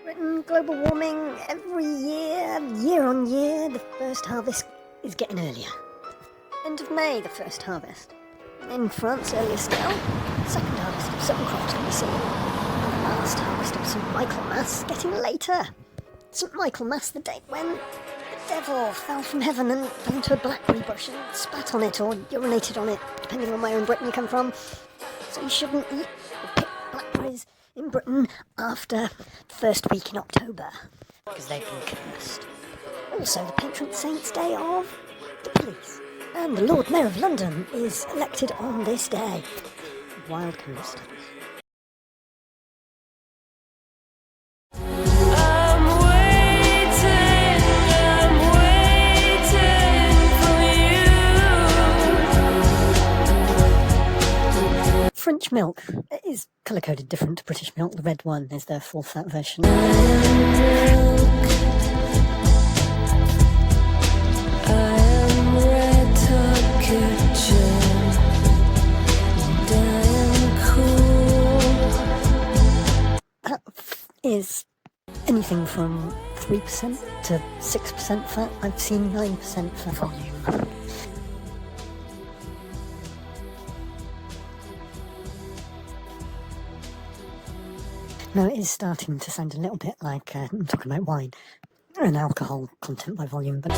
Britain, global warming, every year on year, the first harvest is getting earlier. End of May, the first harvest. In France, earlier still, second harvest of certain crops can be seen. And the last harvest of St. Michaelmas getting later. St. Michaelmas, the date when the devil fell from heaven and fell into a blackberry bush and spat on it or urinated on it, depending on where in Britain you come from. So you shouldn't eat or pick blackberries in Britain after the first week in October, because they've been cursed. Also the patron saint's day of the police. And the Lord Mayor of London is elected on this day. Wild coincidence. French milk is colour-coded different to British milk. The red one is their full-fat version. That is anything from 3% to 6% fat. I've seen 9% for volume. Now it is starting to sound a little bit like I'm talking about wine, an alcohol content by volume, but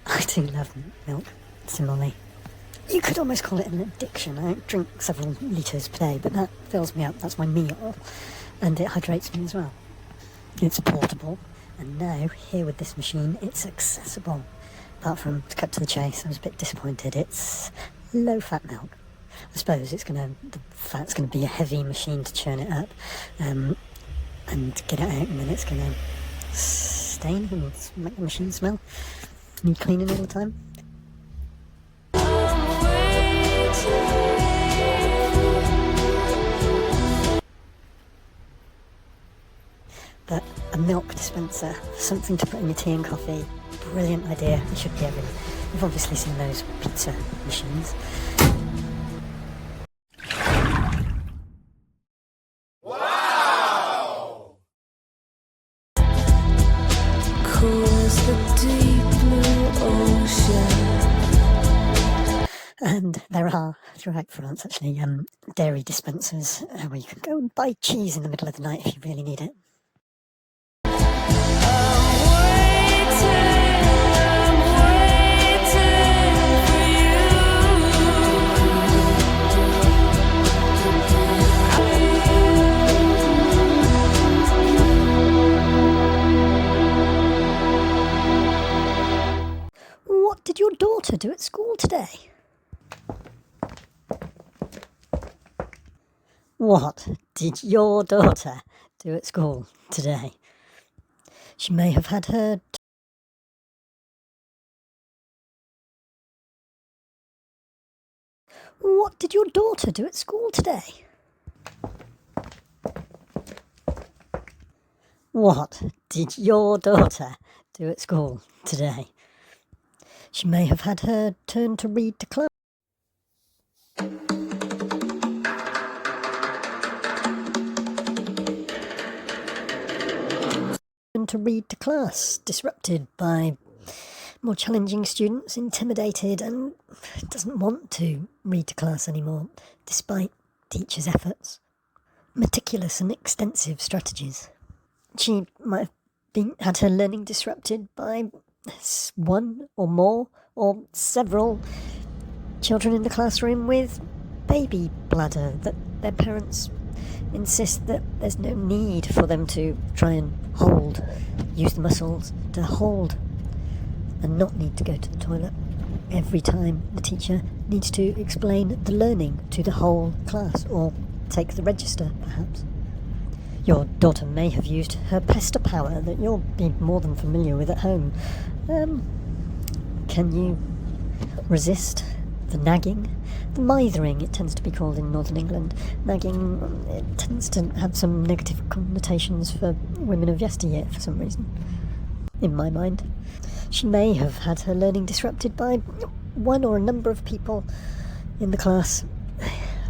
I do love milk, similarly. You could almost call it an addiction. I drink several litres per day, but that fills me up. That's my meal, and it hydrates me as well. It's portable, and now, here with this machine, it's accessible. Apart from, to cut to the chase, I was a bit disappointed. It's low-fat milk. I suppose the fat's going to be a heavy machine to churn it up, and get it out, and then it's going to stain and make the machine smell. Need cleaning all the time. But a milk dispenser, something to put in your tea and coffee, brilliant idea. It should be everywhere. You've obviously seen those pizza machines. Wow! Cool as the deep blue ocean. And there are, throughout France actually, dairy dispensers where you can go and buy cheese in the middle of the night if you really need it. What did your daughter do at school today? What did your daughter do at school today? She may have had her... What did your daughter do at school today? What did your daughter do at school today? She may have had her turn to read to class. To read to class, disrupted by more challenging students, intimidated, and doesn't want to read to class anymore, despite teachers' efforts. Meticulous and extensive strategies. She might have had her learning disrupted by one or more or several children in the classroom with baby bladder that their parents insist that there's no need for them to try and use the muscles to hold, and not need to go to the toilet every time the teacher needs to explain the learning to the whole class, or take the register, perhaps. Your daughter may have used her pester power that you'll be more than familiar with at home. Can you resist the nagging? The mithering, it tends to be called in Northern England. Nagging, it tends to have some negative connotations for women of yesteryear for some reason, in my mind. She may have had her learning disrupted by one or a number of people in the class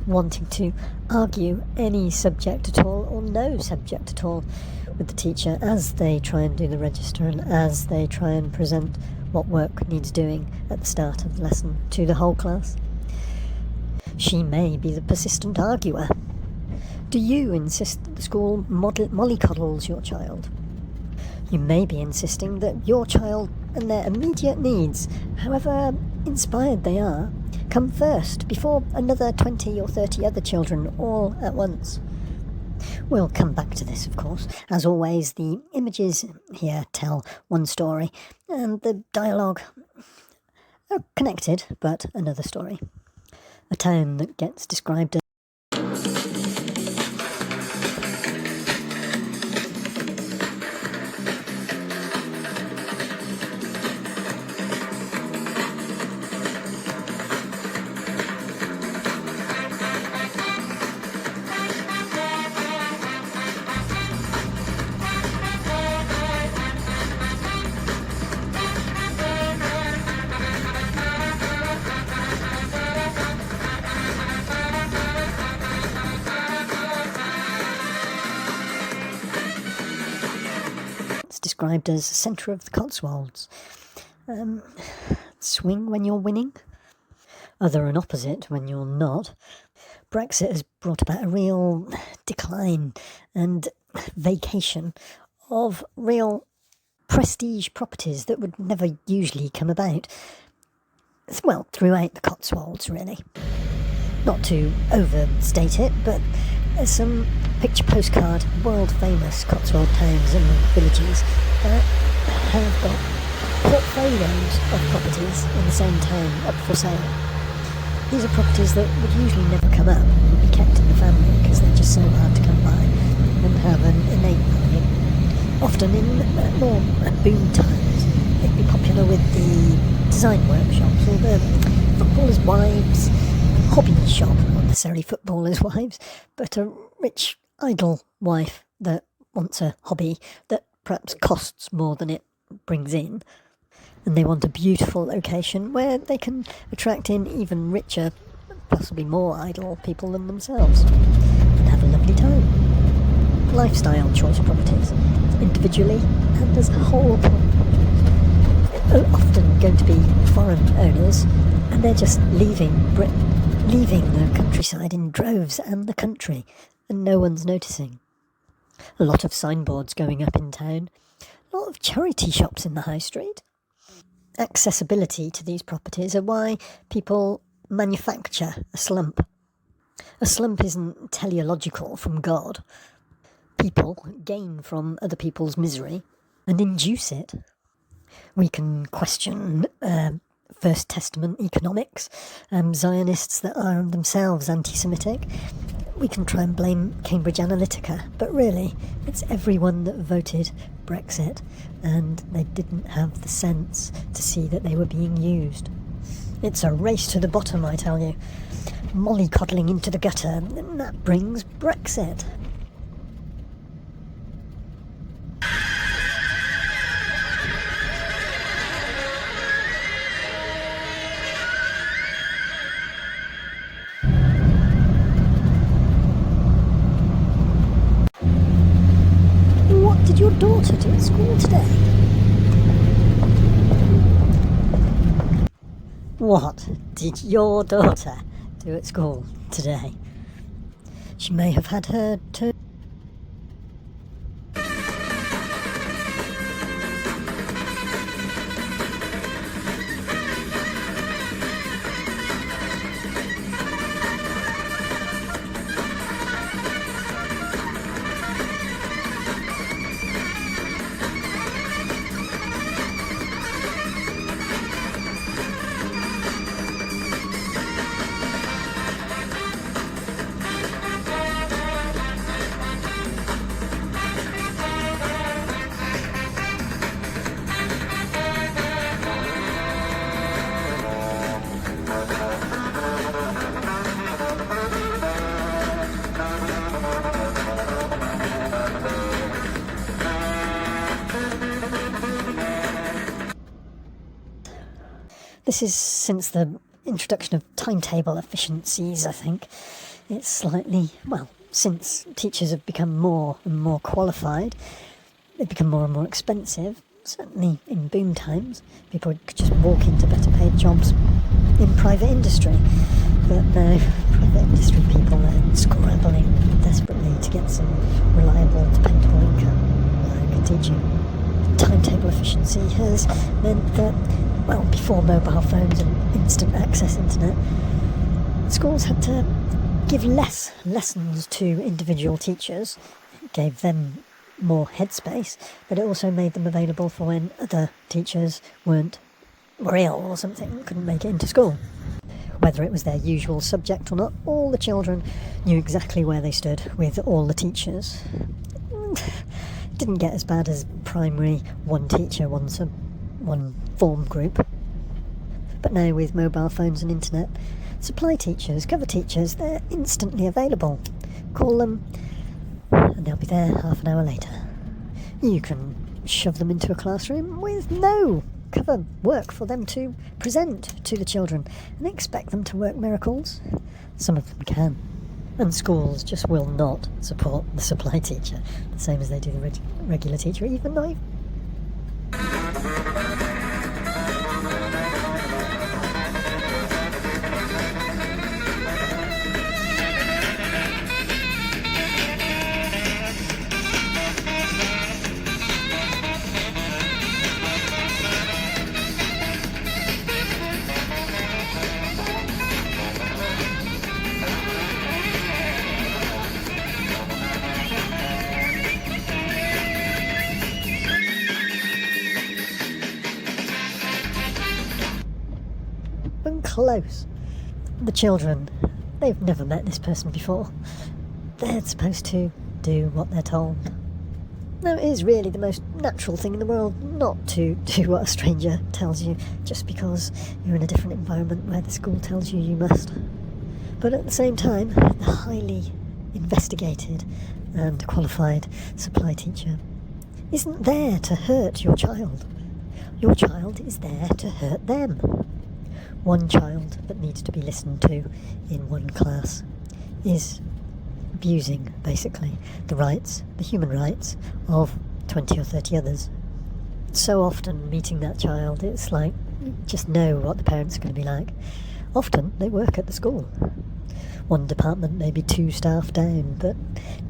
wanting to argue any subject at all, or no subject at all, with the teacher as they try and do the register and as they try and present what work needs doing at the start of the lesson to the whole class. She may be the persistent arguer. Do you insist that the school mollycoddles your child? You may be insisting that your child and their immediate needs, however inspired they are, come first before another 20 or 30 other children all at once. We'll come back to this, of course. As always, the images here tell one story, and the dialogue are connected, but another story. A town that gets described as described as centre of the Cotswolds. Swing when you're winning, other and opposite when you're not. Brexit has brought about a real decline and vacation of real prestige properties that would never usually come about. Well, throughout the Cotswolds, really. Not to overstate it, but there's some picture postcard, world-famous Cotswold towns and villages that have got portfolios of properties in the same town up for sale. These are properties that would usually never come up and be kept in the family because they're just so hard to come by and have an innate value. Often in more boom times, they'd be popular with the design workshops or the footballers' wives' hobby shop, not necessarily footballers' wives, but a rich, idle wife that wants a hobby that perhaps costs more than it brings in. And they want a beautiful location where they can attract in even richer, possibly more idle people than themselves, and have a lovely time. Lifestyle choice properties, individually and as a whole, are often going to be foreign owners, and they're just leaving Britain, leaving the countryside in droves and the country, and no one's noticing. A lot of signboards going up in town, a lot of charity shops in the high street. Accessibility to these properties are why people manufacture a slump. A slump isn't teleological from God. People gain from other people's misery and induce it. We can question First Testament economics, Zionists that are themselves anti-Semitic. We can try and blame Cambridge Analytica, but really, it's everyone that voted Brexit, and they didn't have the sense to see that they were being used. It's a race to the bottom, I tell you. Mollycoddling into the gutter, and that brings Brexit. What did your daughter do at school today? What did your daughter do at school today? She may have had her turn. This is since the introduction of timetable efficiencies, I think. It's slightly, well, since teachers have become more and more qualified, they've become more and more expensive. Certainly in boom times, people could just walk into better paid jobs in private industry. But now, private industry people are scrabbling desperately to get some reliable, dependable income, like teaching. Timetable efficiency has meant that, well, before mobile phones and instant access internet, schools had to give less lessons to individual teachers. It gave them more headspace, but it also made them available for when other teachers were ill or something, couldn't make it into school. Whether it was their usual subject or not, all the children knew exactly where they stood with all the teachers. It didn't get as bad as primary, one teacher, one form group. But now with mobile phones and internet, supply teachers, cover teachers, they're instantly available. Call them and they'll be there half an hour later. You can shove them into a classroom with no cover work for them to present to the children and expect them to work miracles. Some of them can. And schools just will not support the supply teacher, the same as they do the regular teacher, even though close. The children, they've never met this person before. They're supposed to do what they're told. Now, it is really the most natural thing in the world not to do what a stranger tells you just because you're in a different environment where the school tells you you must. But at the same time, the highly investigated and qualified supply teacher isn't there to hurt your child. Your child is there to hurt them. One child that needs to be listened to in one class is abusing, basically, the rights, the human rights of 20 or 30 others. So often meeting that child, it's like, you just know what the parents are going to be like. Often they work at the school. One department may be 2 staff down, but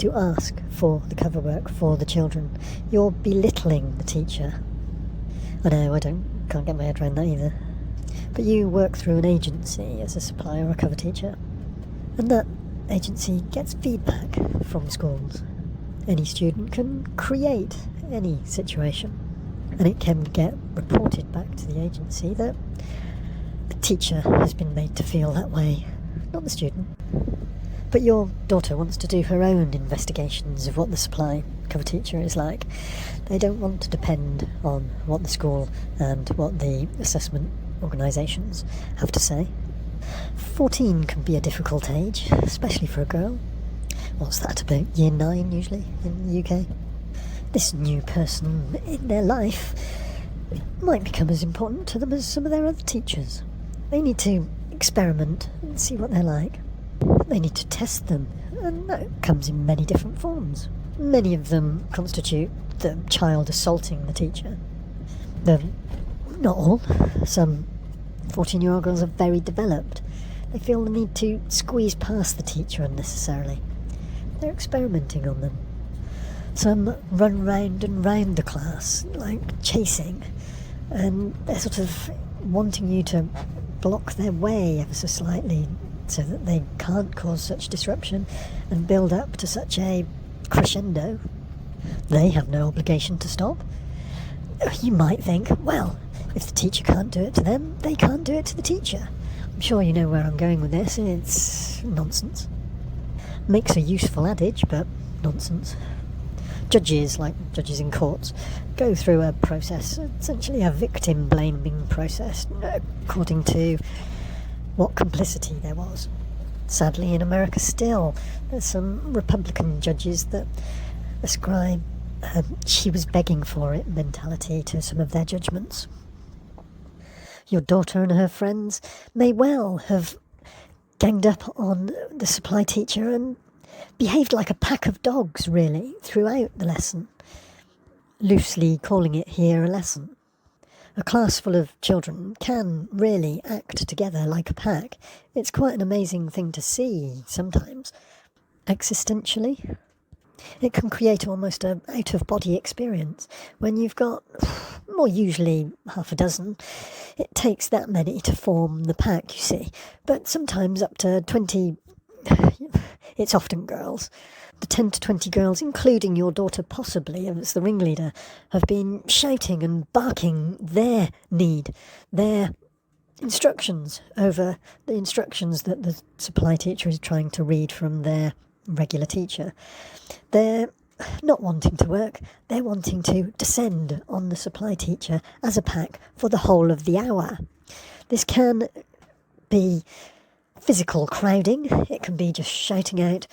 to ask for the cover work for the children, you're belittling the teacher. I know, can't get my head around that either. But you work through an agency as a supply or a cover teacher, and that agency gets feedback from schools. Any student can create any situation, and it can get reported back to the agency that the teacher has been made to feel that way, not the student. But your daughter wants to do her own investigations of what the supply cover teacher is like. They don't want to depend on what the school and what the assessment organisations have to say. 14 can be a difficult age, especially for a girl. What's that, about year 9 usually in the UK? This new person in their life might become as important to them as some of their other teachers. They need to experiment and see what they're like. They need to test them, and that comes in many different forms. Many of them constitute the child assaulting the teacher. Not all. Some 14-year-old girls are very developed. They feel the need to squeeze past the teacher unnecessarily. They're experimenting on them. Some run round and round the class, like chasing, and they're sort of wanting you to block their way ever so slightly so that they can't cause such disruption and build up to such a crescendo. They have no obligation to stop. You might think, well, if the teacher can't do it to them, they can't do it to the teacher. I'm sure you know where I'm going with this. It's nonsense. Makes a useful adage, but nonsense. Judges, like judges in courts, go through a process, essentially a victim-blaming process, according to what complicity there was. Sadly, in America still, there's some Republican judges that ascribe she was begging for it mentality to some of their judgments. Your daughter and her friends may well have ganged up on the supply teacher and behaved like a pack of dogs, really, throughout the lesson, loosely calling it here a lesson. A class full of children can really act together like a pack. It's quite an amazing thing to see sometimes. Existentially, it can create almost an out-of-body experience. When you've got, more usually half a dozen, it takes that many to form the pack, you see. But sometimes up to 20, it's often girls. The 10 to 20 girls, including your daughter possibly as the ringleader, have been shouting and barking their need, their instructions over the instructions that the supply teacher is trying to read from their regular teacher. They're not wanting to work, they're wanting to descend on the supply teacher as a pack for the whole of the hour. This can be physical crowding, it can be just shouting out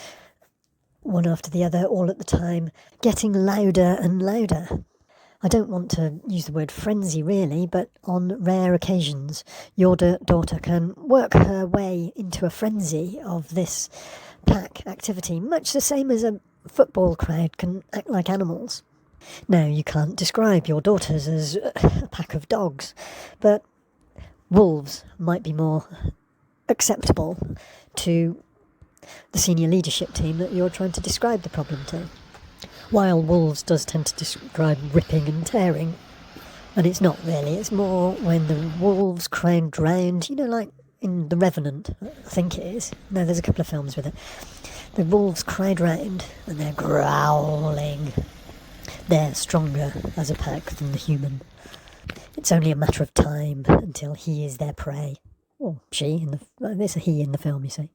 one after the other all at the time, getting louder and louder. I don't want to use the word frenzy really, but on rare occasions your daughter can work her way into a frenzy of this pack activity, much the same as a football crowd can act like animals. Now, you can't describe your daughters as a pack of dogs, but wolves might be more acceptable to the senior leadership team that you're trying to describe the problem to. While wolves does tend to describe ripping and tearing, and it's not really, it's more when the wolves crowd round, like in The Revenant, I think it is. No, there's a couple of films with it. The wolves crowd round and they're growling. They're stronger as a pack than the human. It's only a matter of time until he is their prey. Or she, there's a he in the film, you see.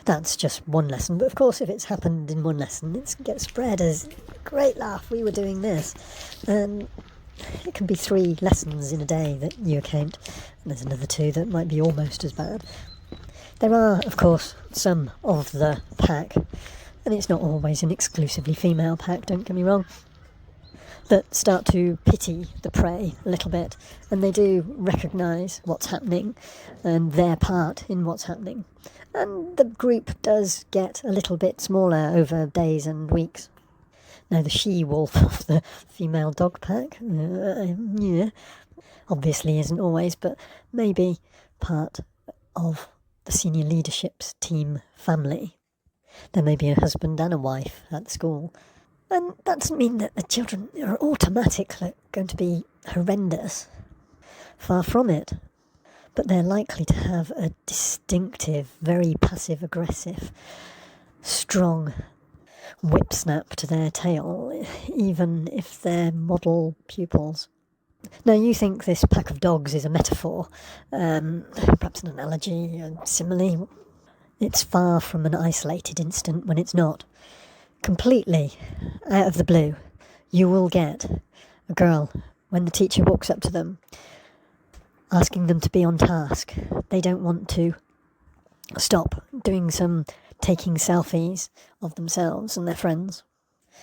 That's just one lesson, but of course if it's happened in one lesson, it gets spread as, great laugh, we were doing this. And it can be 3 lessons in a day that you account, and there's another 2 that might be almost as bad. There are, of course, some of the pack, and it's not always an exclusively female pack, don't get me wrong, that start to pity the prey a little bit, and they do recognise what's happening and their part in what's happening. And the group does get a little bit smaller over days and weeks. Now, the she-wolf of the female dog pack, obviously isn't always, but maybe part of the senior leadership's team family. There may be a husband and a wife at the school. And that doesn't mean that the children are automatically going to be horrendous. Far from it. But they're likely to have a distinctive, very passive-aggressive, strong whip snap to their tail, even if they're model pupils. Now, you think this pack of dogs is a metaphor, perhaps an analogy, a simile. It's far from an isolated incident when it's not. Completely out of the blue, you will get a girl, when the teacher walks up to them, asking them to be on task. They don't want to stop doing some taking selfies of themselves and their friends.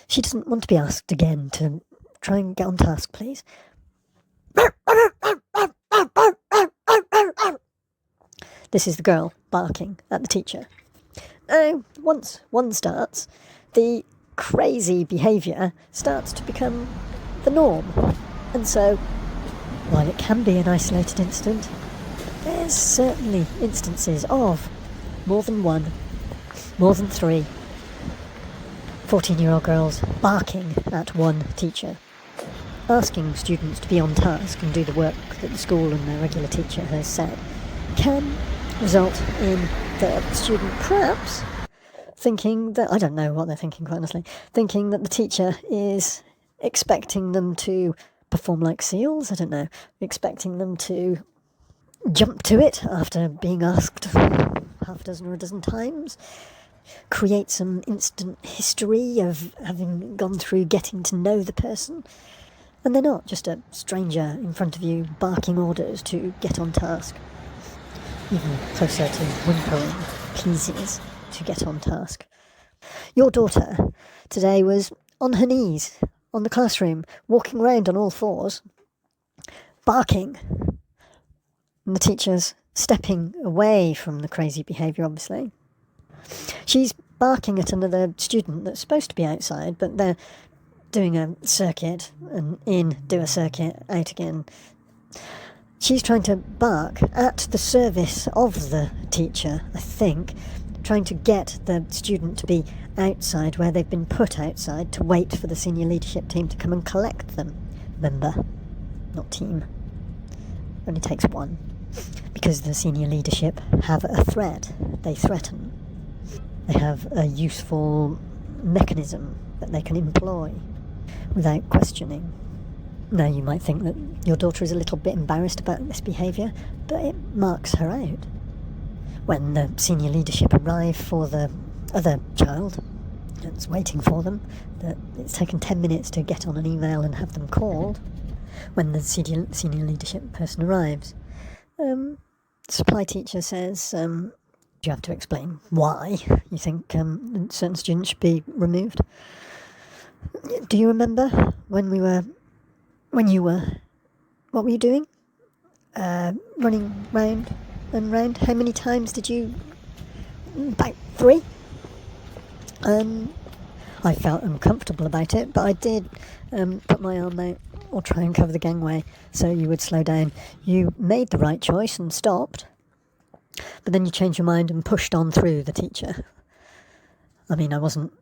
She doesn't want to be asked again to try and get on task, please. This is the girl barking at the teacher. Now, once one starts, the crazy behaviour starts to become the norm. And so, while it can be an isolated incident, there's certainly instances of more than 1, more than 3 14-year-old girls barking at one teacher, asking students to be on task and do the work that the school and their regular teacher has said, can result in the student perhaps thinking that, I don't know what they're thinking quite honestly, thinking that the teacher is expecting them to perform like seals, I don't know, expecting them to jump to it after being asked half a dozen or a dozen times, create some instant history of having gone through getting to know the person, and they're not just a stranger in front of you barking orders to get on task, even closer to whimpering pleases to get on task. Your daughter today was on her knees on the classroom, walking around on all fours, barking And the teacher's stepping away from the crazy behaviour, obviously. She's barking at another student that's supposed to be outside, but they're doing a circuit, and in, do a circuit, out again. She's trying to bark at the service of the teacher, I think, trying to get the student to be outside where they've been put outside to wait for the senior leadership team to come and collect them. Member, not team. Only takes one. Because the senior leadership have a threat. They threaten. They have a useful mechanism that they can employ without questioning. Now, you might think that your daughter is a little bit embarrassed about this behaviour, but it marks her out. When the senior leadership arrive for the other child that's waiting for them, that it's taken 10 minutes to get on an email and have them called, when the senior leadership person arrives, supply teacher says, you have to explain why you think certain students should be removed. Do you remember what were you doing? Running round and round. How many times did you? About 3. I felt uncomfortable about it, but I did put my arm out or try and cover the gangway so you would slow down. You made the right choice and stopped, but then you changed your mind and pushed on through the teacher. I mean, I wasn't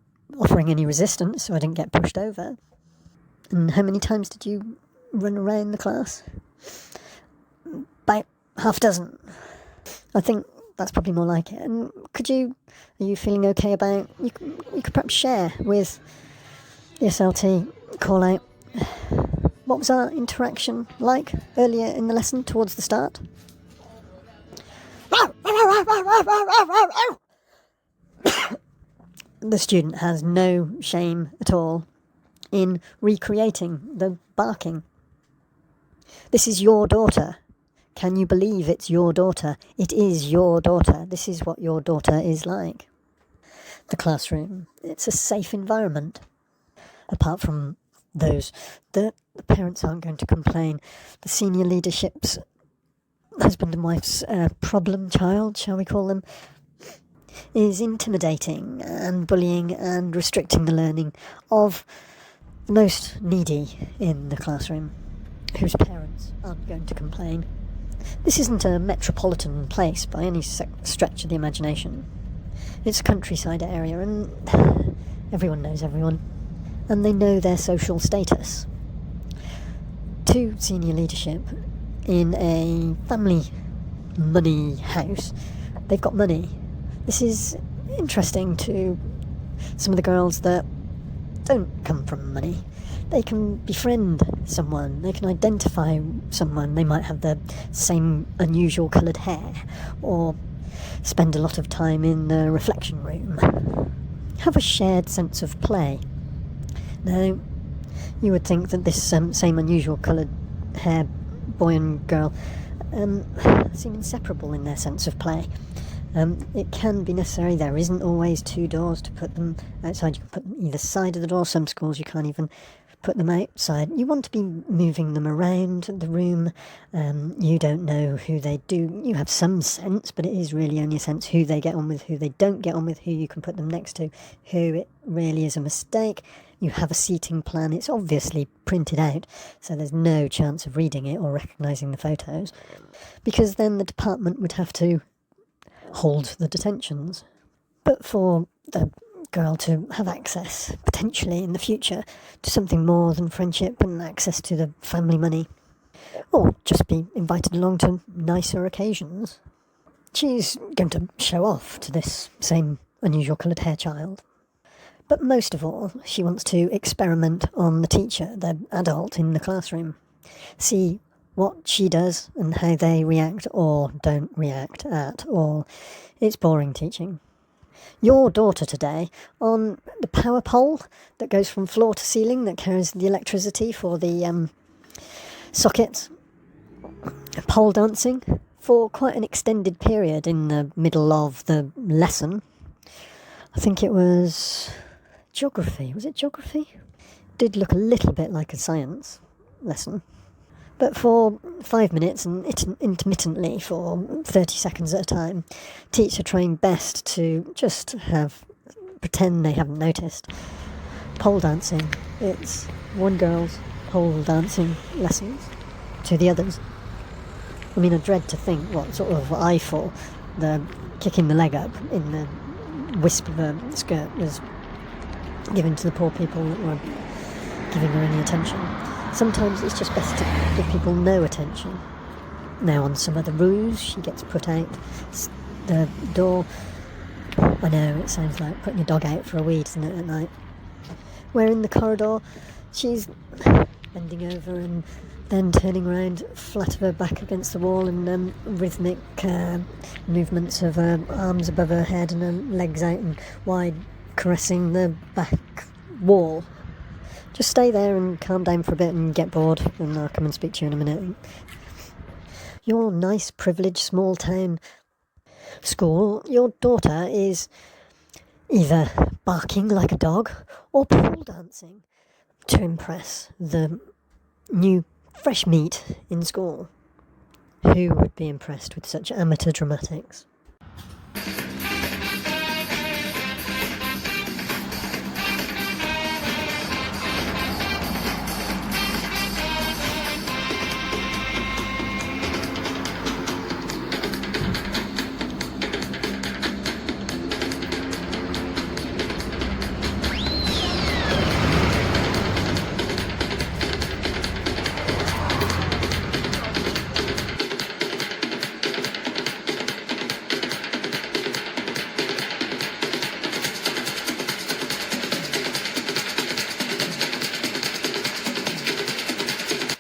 offering any resistance, so I didn't get pushed over. And how many times did you run around the class? About half a dozen. I think that's probably more like it. And are you feeling okay about, you could perhaps share with the SLT call out, what was our interaction like earlier in the lesson towards the start? The student has no shame at all in recreating the barking. This is your daughter. Can you believe it's your daughter? It is your daughter. This is what your daughter is like. The classroom, it's a safe environment. Apart from those, the parents aren't going to complain. The senior leadership's husband and wife's problem child, shall we call them, is intimidating and bullying and restricting the learning of the most needy in the classroom, whose parents aren't going to complain. This isn't a metropolitan place by any stretch of the imagination. It's a countryside area, and everyone knows everyone, and they know their social status. To senior leadership in a family money house, they've got money. This is interesting to some of the girls that don't come from money. They can befriend someone, they can identify someone, they might have the same unusual coloured hair, or spend a lot of time in the reflection room. Have a shared sense of play. Now, you would think that this same unusual coloured hair boy and girl seem inseparable in their sense of play. It can be necessary. There isn't always 2 doors to put them outside. You can put them either side of the door. Some schools you can't even put them outside. You want to be moving them around the room. You don't know who they do. You have some sense, but it is really only a sense who they get on with, who they don't get on with, who you can put them next to, who it really is a mistake. You have a seating plan. It's obviously printed out, so there's no chance of reading it or recognising the photos, because then the department would have to hold the detentions. But for the girl to have access, potentially in the future, to something more than friendship and access to the family money, or just be invited along to nicer occasions, she's going to show off to this same unusual coloured hair child. But most of all, she wants to experiment on the teacher, the adult in the classroom. See what she does and how they react or don't react at all. It's boring teaching. Your daughter today, on the power pole that goes from floor to ceiling, that carries the electricity for the sockets, pole dancing for quite an extended period in the middle of the lesson. I think it was geography. Was it geography? Did look a little bit like a science lesson. But for 5 minutes and intermittently for 30 seconds at a time, teach are trying best to just pretend they haven't noticed. Pole dancing. It's one girl's pole dancing lessons to the others. I mean, I dread to think what sort of eyeful the kicking the leg up in the wisp of her skirt was given to the poor people that were giving her any attention. Sometimes it's just best to give people no attention. Now, on some other ruse, she gets put out the door. I know, it sounds like putting your dog out for a weed, doesn't it, at night? Where in the corridor, she's bending over and then turning around flat of her back against the wall, and rhythmic movements of her arms above her head and her legs out and wide, caressing the back wall. Just stay there and calm down for a bit and get bored, and I'll come and speak to you in a minute. Your nice, privileged, small town school, your daughter is either barking like a dog or pole dancing to impress the new fresh meat in school. Who would be impressed with such amateur dramatics?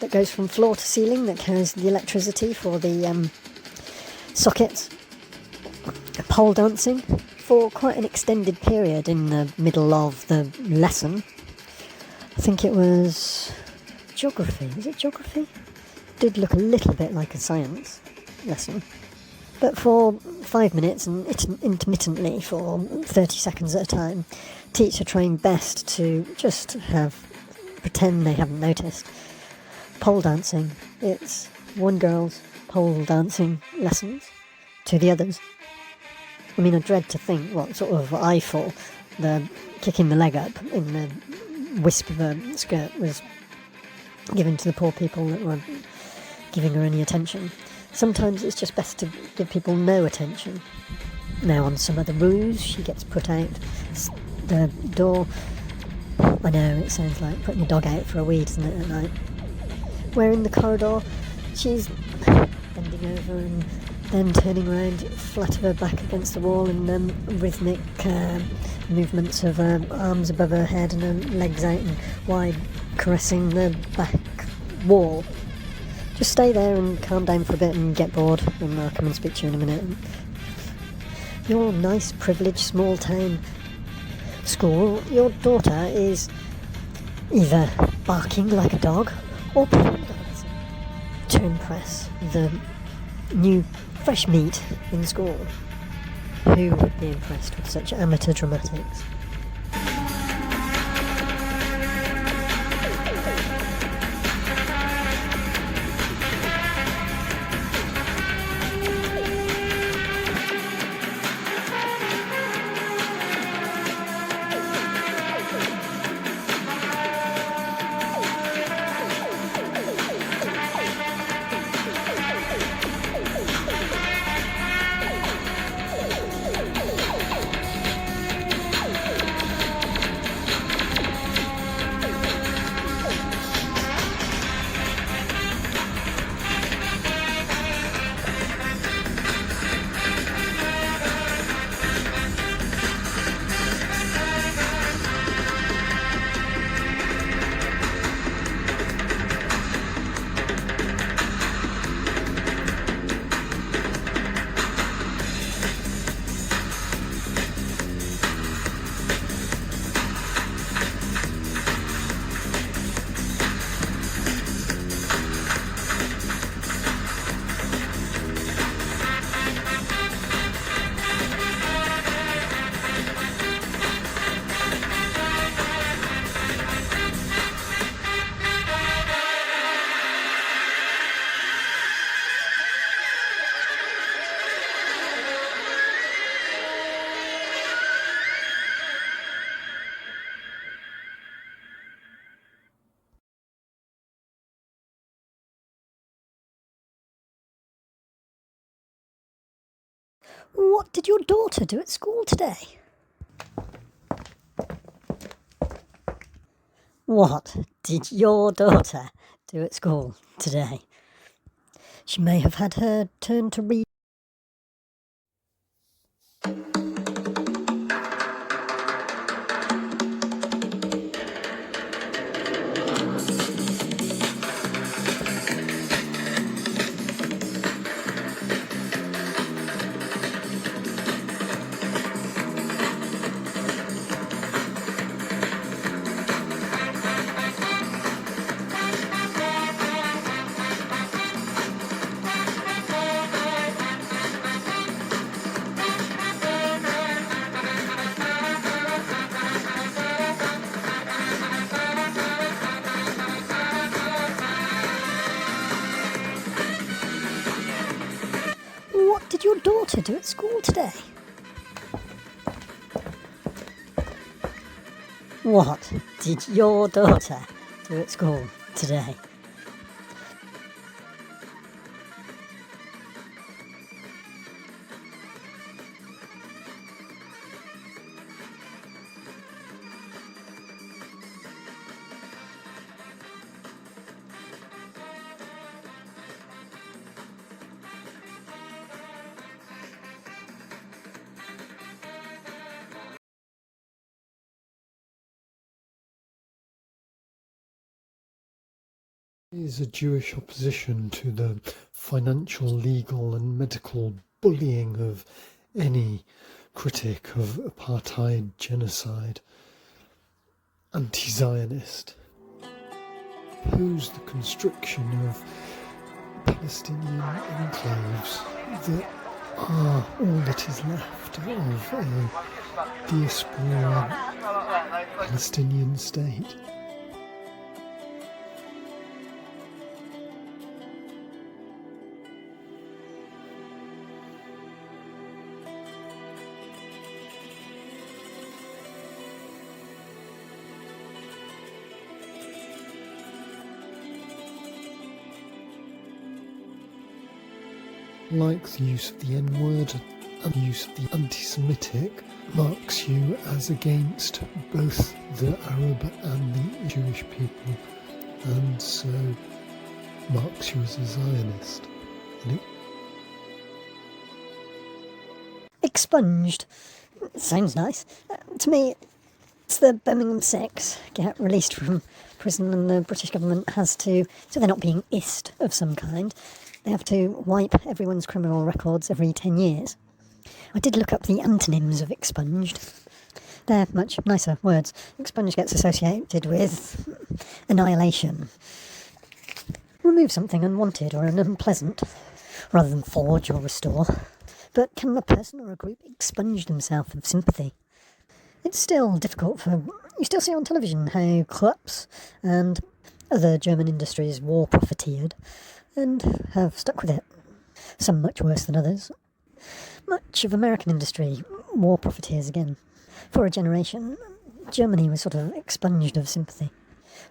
That goes from floor to ceiling, that carries the electricity for the sockets. Pole dancing for quite an extended period in the middle of the lesson. I think it was geography. Was it geography? Did look a little bit like a science lesson. But for 5 minutes and intermittently for 30 seconds at a time, teach are trying best to just pretend they haven't noticed. Pole dancing. It's one girl's pole dancing lessons to the others. I mean, I dread to think what sort of eyeful the kicking the leg up in the wisp of her skirt was given to the poor people that were giving her any attention. Sometimes it's just best to give people no attention. Now, on some other ruse, she gets put out the door. I know, it sounds like putting your dog out for a weed, doesn't it, at night? Where in the corridor, she's bending over and then turning around flat of her back against the wall, and rhythmic movements of her arms above her head and her legs out and wide, caressing the back wall. Just stay there and calm down for a bit and get bored, and I'll come and speak to you in a minute. Your nice, privileged, small town school, your daughter is either barking like a dog or pole dancing to impress the new fresh meat in school. Who would be impressed with such amateur dramatics? What did your daughter do at school today? What did your daughter do at school today? She may have had her turn to read. What did your daughter do at school today? What did your daughter do at school today? Is a Jewish opposition to the financial, legal and medical bullying of any critic of apartheid, genocide, anti-Zionist. Oppose the constriction of Palestinian enclaves that are all that is left of a diaspora Palestinian state. Like the use of the N-word and the use of the anti-Semitic, marks you as against both the Arab and the Jewish people, and so marks you as a Zionist. Expunged. Sounds nice. To me, it's the Birmingham Six get released from prison and the British government has to, so they're not being iced of some kind, they have to wipe everyone's criminal records every 10 years. I did look up the antonyms of expunged. They're much nicer words. Expunged gets associated with annihilation. Remove something unwanted or unpleasant, rather than forge or restore. But can a person or a group expunge themselves of sympathy? It's still difficult for... You still see on television how Klux and other German industries war profiteered and have stuck with it. Some much worse than others. Much of American industry war profiteers again. For a generation, Germany was sort of expunged of sympathy.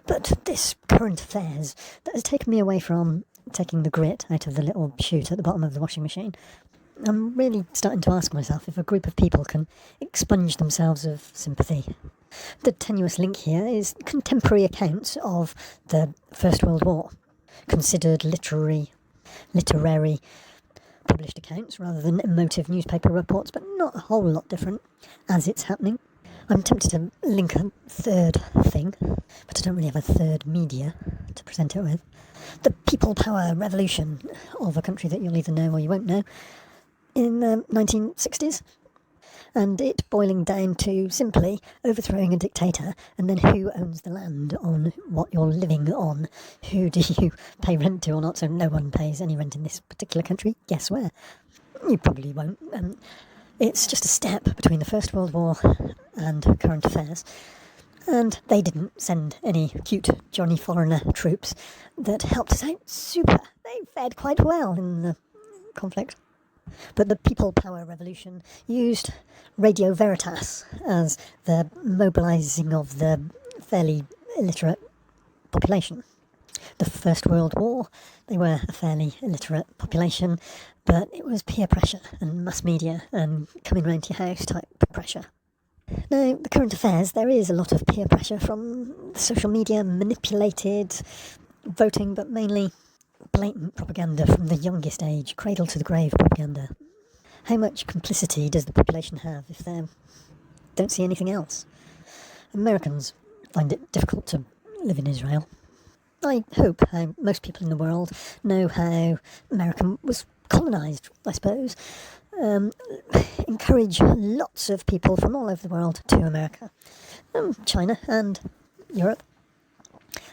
But this current affairs that has taken me away from taking the grit out of the little chute at the bottom of the washing machine. I'm really starting to ask myself if a group of people can expunge themselves of sympathy. The tenuous link here is contemporary accounts of the First World War, considered literary, published accounts rather than emotive newspaper reports, but not a whole lot different as it's happening. I'm tempted to link a third thing, but I don't really have a third media to present it with. The people power revolution of a country that you'll either know or you won't know in the 1960s, and it boiling down to simply overthrowing a dictator, and then who owns the land on what you're living on, who do you pay rent to or not, so no one pays any rent in this particular country. Guess where? You probably won't. It's just a step between the First World War and current affairs, and they didn't send any cute Johnny Foreigner troops that helped us out super. They fared quite well in the conflict. But the people power revolution used Radio Veritas as the mobilising of the fairly illiterate population. The First World War, they were a fairly illiterate population, but it was peer pressure and mass media and coming round to your house type pressure. Now, the current affairs, there is a lot of peer pressure from social media, manipulated voting, but mainly blatant propaganda from the youngest age, cradle to the grave propaganda. How much complicity does the population have if they don't see anything else? Americans find it difficult to live in Israel. I hope how most people in the world know how America was colonised, I suppose. Encourage lots of people from all over the world to America, China and Europe,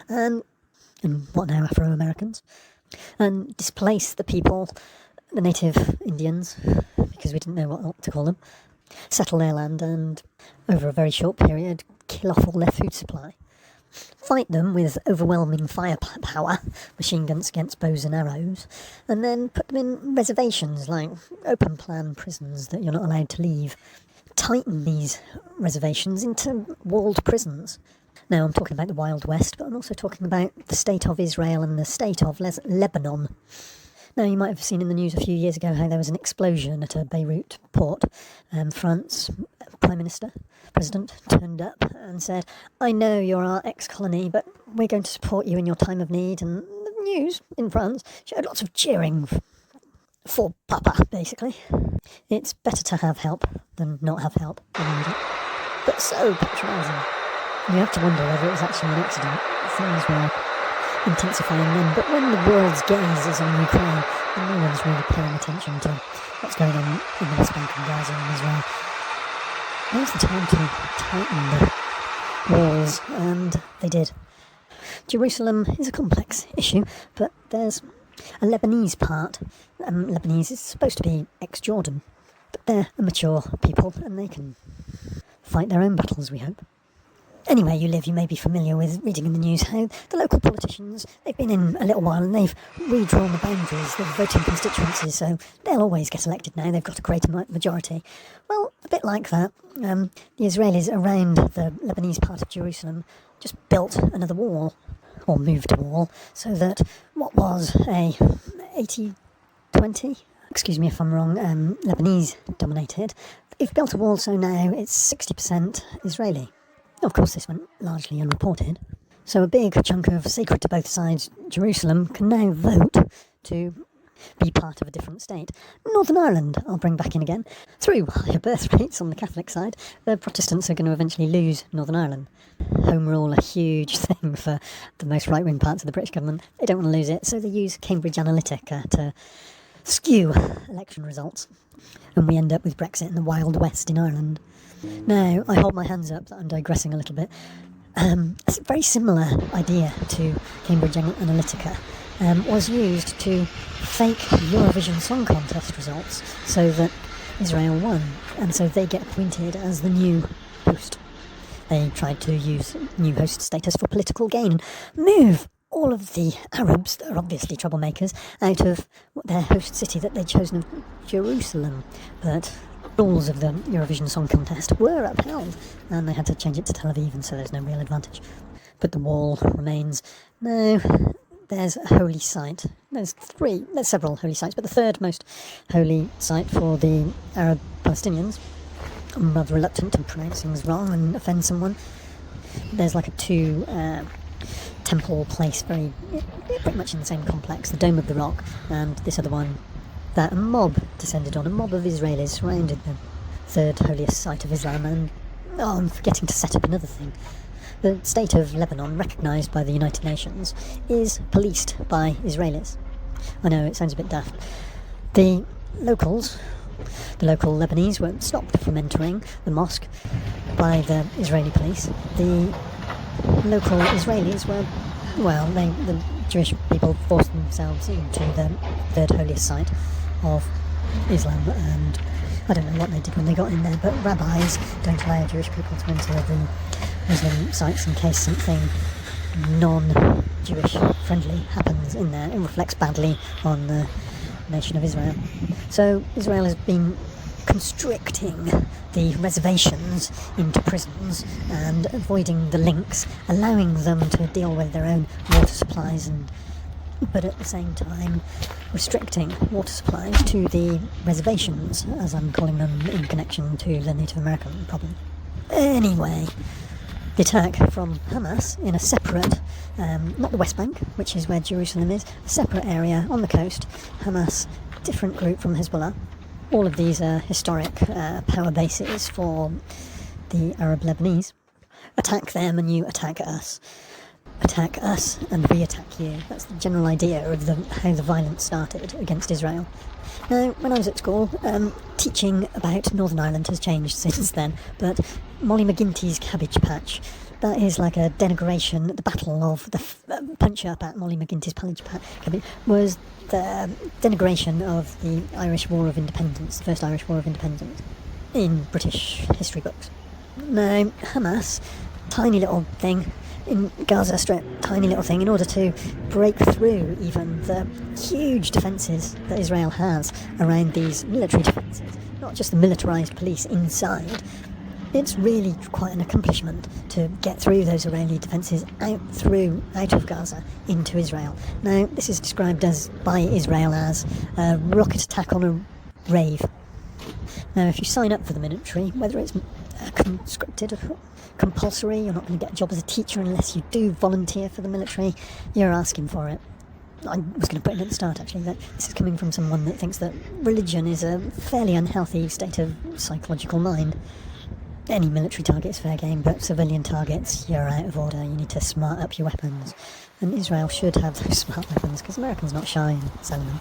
and what now, Afro-Americans, and displace the people, the native Indians, because we didn't know what to call them, settle their land and, over a very short period, kill off all their food supply. Fight them with overwhelming firepower, machine guns against bows and arrows, and then put them in reservations like open plan prisons that you're not allowed to leave. Tighten these reservations into walled prisons. Now, I'm talking about the Wild West, but I'm also talking about the state of Israel and the state of Lebanon. Now, you might have seen in the news a few years ago how there was an explosion at a Beirut port. France President turned up and said, "I know you're our ex-colony, but we're going to support you in your time of need." And the news in France showed lots of cheering for Papa, basically. It's better to have help than not have help when you need it. But so patronising. You have to wonder whether it was actually an accident. Things were intensifying then, but when the world's gaze is on Ukraine, and no one's really paying attention to what's going on in the West Bank and Gaza and Israel, now's the time to tighten the walls, and they did. Jerusalem is a complex issue, but there's a Lebanese part. Lebanese is supposed to be ex-Jordan, but they're a mature people, and they can fight their own battles, we hope. Anywhere you live, you may be familiar with reading in the news how the local politicians, they've been in a little while and they've redrawn the boundaries, the voting constituencies, so they'll always get elected now, they've got a greater majority. Well, a bit like that, the Israelis around the Lebanese part of Jerusalem just built another wall, or moved a wall, so that what was a 80-20, excuse me if I'm wrong, Lebanese dominated, they've built a wall so now it's 60% Israeli. Of course, this went largely unreported. So a big chunk of sacred to both sides Jerusalem can now vote to be part of a different state. Northern Ireland, I'll bring back in again. Through higher birth rates on the Catholic side, the Protestants are going to eventually lose Northern Ireland. Home rule, a huge thing for the most right-wing parts of the British government. They don't want to lose it, so they use Cambridge Analytica to skew election results. And we end up with Brexit in the Wild West in Ireland. Now, I hold my hands up that I'm digressing a little bit. It's a very similar idea to Cambridge Analytica. Was used to fake Eurovision Song Contest results so that Israel won, and so they get appointed as the new host. They tried to use new host status for political gain and move all of the Arabs, that are obviously troublemakers, out of their host city that they'd chosen of Jerusalem. But rules of the Eurovision Song Contest were upheld, and they had to change it to Tel Aviv, and so there's no real advantage. But the wall remains. Now, there's a holy site. There's several holy sites, but the third most holy site for the Arab Palestinians, I'm rather reluctant to pronounce things wrong and offend someone. There's like a temple place, pretty much in the same complex, the Dome of the Rock, and this other one that a mob descended on. A mob of Israelis surrounded the third holiest site of Islam, and I'm forgetting to set up another thing. The state of Lebanon, recognised by the United Nations, is policed by Israelis. I know, it sounds a bit daft. The local Lebanese were stopped from entering the mosque by the Israeli police. The local Israelis were, the Jewish people forced themselves into the third holiest site of Islam, and I don't know what they did when they got in there, but rabbis don't allow Jewish people to enter the Muslim sites in case something non-Jewish friendly happens in there. It reflects badly on the nation of Israel. So Israel has been constricting the reservations into prisons and avoiding the links, allowing them to deal with their own water supplies and but at the same time restricting water supplies to the reservations, as I'm calling them, in connection to the Native American problem. Anyway, the attack from Hamas in a separate, not the West Bank, which is where Jerusalem is, a separate area on the coast. Hamas, different group from Hezbollah. All of these are historic power bases for the Arab Lebanese. Attack them and you attack us. Attack us and we attack you. That's the general idea of how the violence started against Israel. Now, when I was at school, teaching about Northern Ireland has changed since then, but Molly McGuinty's Cabbage Patch, that is like a denigration. The battle of the punch up at Molly McGuinty's Cabbage was the denigration of the Irish War of Independence, the first Irish War of Independence, in British history books. Now, Hamas, tiny little thing, in Gaza Strip, tiny little thing, in order to break through even the huge defences that Israel has around these military defences, not just the militarised police inside. It's really quite an accomplishment to get through those Israeli defences out of Gaza into Israel. Now, this is described by Israel as a rocket attack on a rave. Now, if you sign up for the military, whether it's conscripted or compulsory, you're not going to get a job as a teacher unless you do volunteer for the military, you're asking for it. I was going to put it at the start, actually, that this is coming from someone that thinks that religion is a fairly unhealthy state of psychological mind. Any military target is fair game, but civilian targets, you're out of order. You need to smart up your weapons. And Israel should have those smart weapons, because Americans not shy in selling them.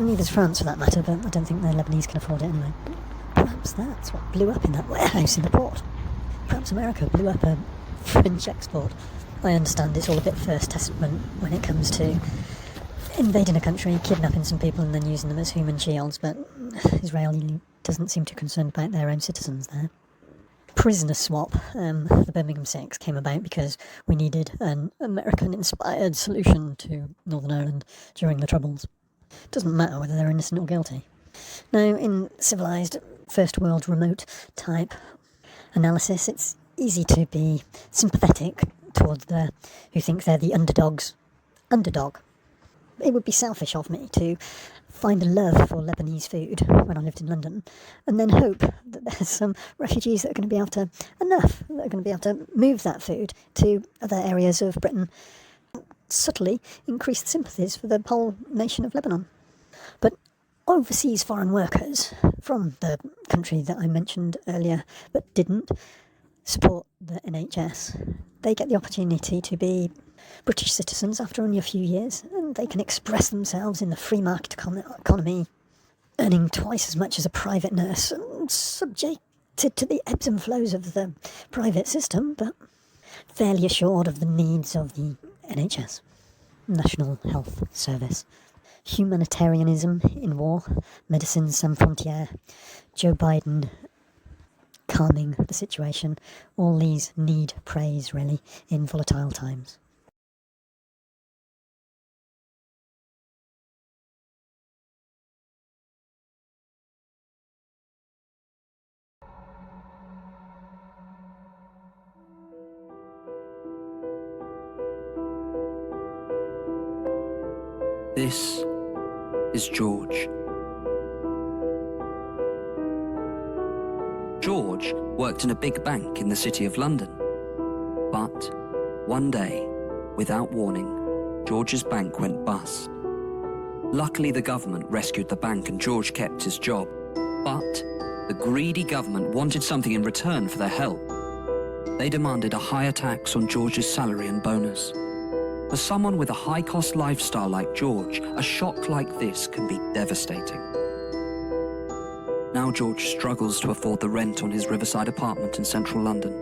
Neither's France, for that matter, but I don't think the Lebanese can afford it anyway. Perhaps that's what blew up in that warehouse in the port. Perhaps America blew up a French export. I understand it's all a bit First Testament when it comes to invading a country, kidnapping some people and then using them as human shields, but Israel doesn't seem too concerned about their own citizens there. Prisoner swap, the Birmingham 6, came about because we needed an American-inspired solution to Northern Ireland during the Troubles. It doesn't matter whether they're innocent or guilty. Now, in civilised, first world remote type analysis, it's easy to be sympathetic towards the who think they're the underdog. It would be selfish of me to find a love for Lebanese food when I lived in London, and then hope that there's some refugees that are going to be able to move that food to other areas of Britain, subtly increase the sympathies for the whole nation of Lebanon. But overseas foreign workers from the country that I mentioned earlier but didn't support the NHS, they get the opportunity to be British citizens after only a few years, and they can express themselves in the free market economy, earning twice as much as a private nurse, subjected to the ebbs and flows of the private system, but fairly assured of the needs of the NHS, National Health Service. Humanitarianism in war, Médecins Sans Frontières, Joe Biden calming the situation, all these need praise, really, in volatile times. This is George. George worked in a big bank in the City of London. But one day, without warning, George's bank went bust. Luckily, the government rescued the bank and George kept his job. But the greedy government wanted something in return for their help. They demanded a higher tax on George's salary and bonus. For someone with a high-cost lifestyle like George, a shock like this can be devastating. Now George struggles to afford the rent on his riverside apartment in central London.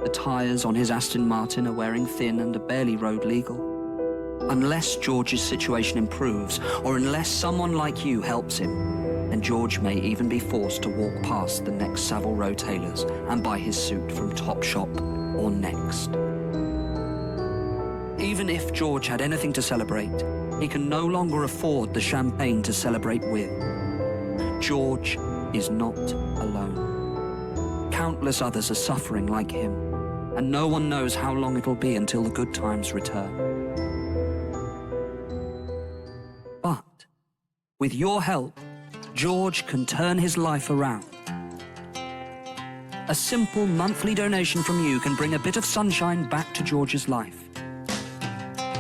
The tyres on his Aston Martin are wearing thin and are barely road legal. Unless George's situation improves, or unless someone like you helps him, then George may even be forced to walk past the next Savile Row tailors and buy his suit from Topshop or Next. Even if George had anything to celebrate, he can no longer afford the champagne to celebrate with. George is not alone. Countless others are suffering like him, and no one knows how long it'll be until the good times return. With your help, George can turn his life around. A simple monthly donation from you can bring a bit of sunshine back to George's life.